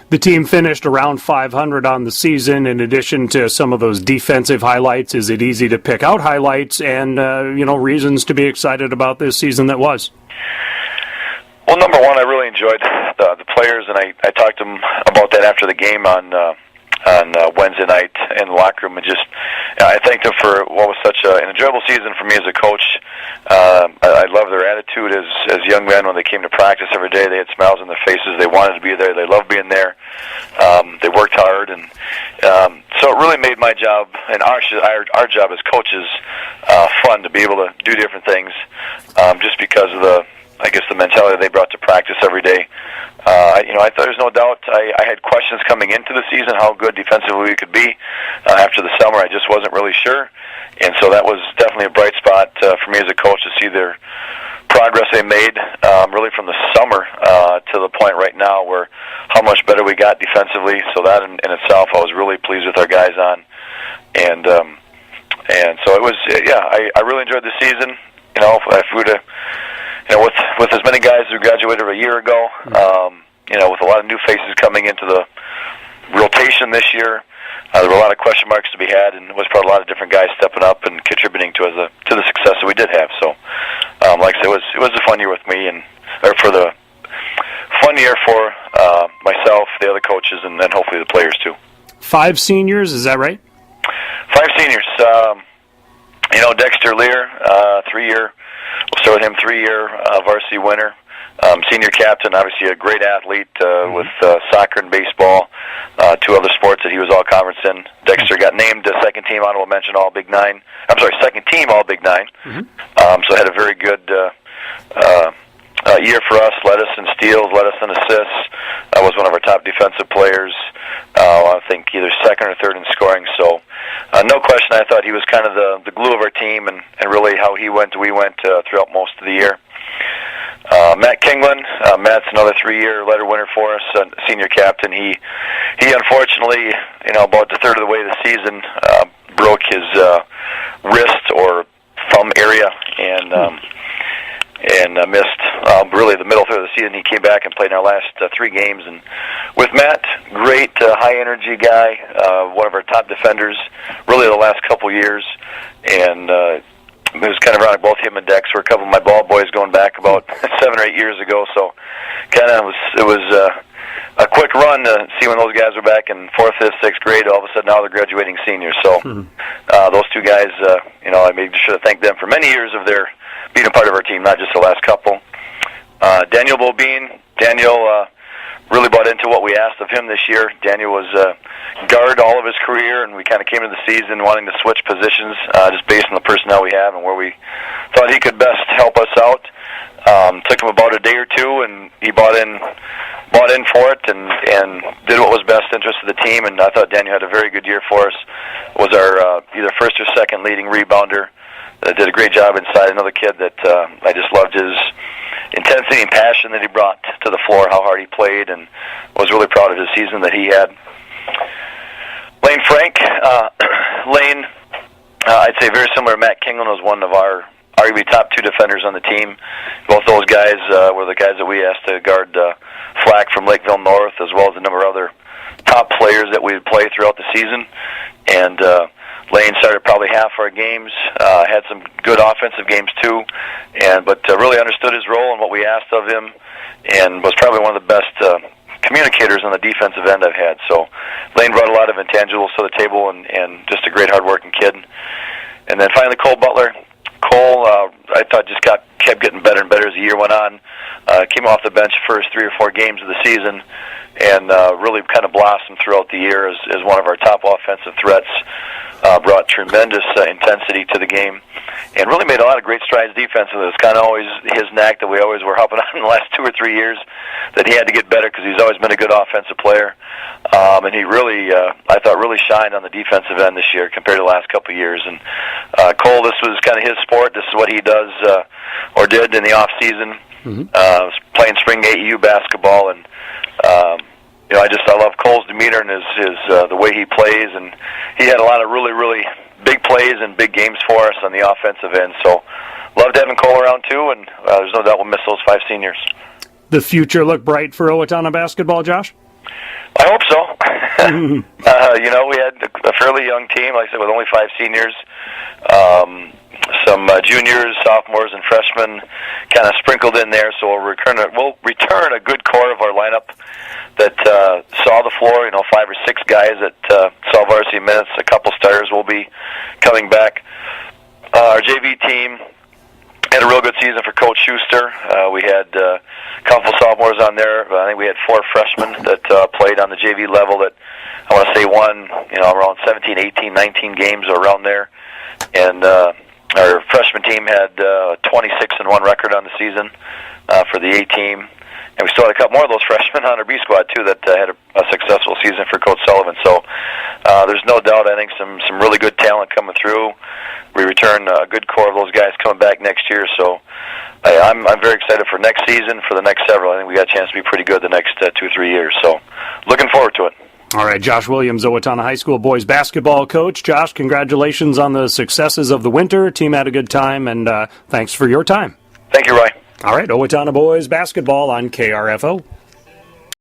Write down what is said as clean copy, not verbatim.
The team finished around 500 on the season. In addition to some of those defensive highlights, is it easy to pick out highlights and reasons to be excited about this season that was? Well, number one, I really enjoyed the players, and I talked to them about that after the game on Wednesday night in the locker room, and just I thanked them for what was such an enjoyable season for me as a coach. I love their attitude as young men when they came to practice every day. They had smiles on their faces. They wanted to be there. They loved being there. They worked hard, and so it really made my job and our job as coaches fun to be able to do different things, just because of the mentality they brought to practice every day. I thought there's no doubt. I had questions coming into the season how good defensively we could be. After the summer, I just wasn't really sure, and so that was definitely a bright spot for me as a coach to see their progress they made, really from the summer to the point right now where how much better we got defensively. So that in itself, I was really pleased with our guys on, and so it was. I really enjoyed the season. If we would have. With as many guys who graduated a year ago, with a lot of new faces coming into the rotation this year, there were a lot of question marks to be had, and it was probably a lot of different guys stepping up and contributing to the success that we did have. So, like I said, it was a fun year with me, for myself, the other coaches, and then hopefully the players too. 5 seniors, is that right? 5 seniors. Dexter Lear, 3-year. We'll start with him, 3-year varsity winner. Senior captain, obviously a great athlete with soccer and baseball, 2 other sports that he was all-conference in. Dexter got named second team honorable mention All-Big 9. Second team All-Big 9. So had a very good year for us. Led us in steals, led us in assists. Was one of our top defensive players. I think either second or third in scoring. So no question, I thought he was kind of the glue of our team, and really how we went throughout most of the year. Matt Kinglin, Matt's another 3-year letter winner for us, senior captain. He unfortunately, about the third of the way of the season, broke his wrist or thumb area, and missed really the middle third of the season. He came back and played in our last 3 games. And with Matt, great high-energy guy, one of our top defenders, really the last couple years. And it was kind of ironic, both him and Dex were a couple of my ball boys going back about 7 or 8 years ago. So it was a quick run to see when those guys were back in 4th, 5th, 6th grade. All of a sudden now they're graduating seniors. So those 2 guys, I made sure to thank them for many years of their being a part of our team, not just the last couple. Daniel Bobine. Daniel really bought into what we asked of him this year. Daniel was guard all of his career, and we kind of came into the season wanting to switch positions just based on the personnel we have and where we thought he could best help us out. Took him about a day or 2, and he bought in for it and did what was best interest of the team. And I thought Daniel had a very good year for us. Was our either first or second leading rebounder. Did a great job inside. Another kid that I just loved his intensity and passion that he brought to the floor, how hard he played, and was really proud of his season that he had. Lane Frank. Lane, I'd say very similar to Matt Kinglin, was one of our arguably top 2 defenders on the team. Both those guys were the guys that we asked to guard Flack from Lakeville North, as well as a number of other top players that we would play throughout the season. And Lane started probably half our games, had some good offensive games too, but really understood his role and what we asked of him, and was probably one of the best communicators on the defensive end I've had. So Lane brought a lot of intangibles to the table, and just a great hard-working kid. And then finally Cole Butler. Cole, I thought just kept getting better and better as the year went on. Came off the bench the first 3 or 4 games of the season, and really kind of blossomed throughout the year as one of our top offensive threats. Brought tremendous intensity to the game, and really made a lot of great strides defensively. It's kind of always his knack that we always were helping on in the last 2 or 3 years, that he had to get better because he's always been a good offensive player. And he really, I thought, really shined on the defensive end this year compared to the last couple of years. And Cole, this was kind of his sport. This is what he does or did in the off season. Playing spring AEU basketball, and I love Cole's demeanor and his the way he plays, and he had a lot of really, really big plays and big games for us on the offensive end. So loved having Cole around too, and there's no doubt we'll miss those 5 seniors. The future look bright for Owatonna basketball, Josh? I hope so. We had a fairly young team, like I said, with only 5 seniors. Some juniors, sophomores, and freshmen kind of sprinkled in there. So we'll return a good core of our lineup that saw the floor. 5 or 6 guys that saw varsity minutes. A couple starters will be coming back. Our JV team had a real good season for Coach Schuster. We had a couple sophomores on there. I think we had 4 freshmen that played on the JV level that I want to say won, around 17, 18, 19 games or around there. And our freshman team had 26-1 record on the season for the A team. And we still had a couple more of those freshmen on our B squad, too, that had a successful season for Coach Sullivan. So there's no doubt, I think, some really good talent coming through. We return a good core of those guys coming back next year. So I'm very excited for next season, for the next several. I think we got a chance to be pretty good the next 2 or 3 years. So looking forward to it. All right, Josh Williams, Owatonna High School boys basketball coach. Josh, congratulations on the successes of the winter. Team had a good time, and thanks for your time. Thank you, Roy. All right, Owatonna boys basketball on KRFO.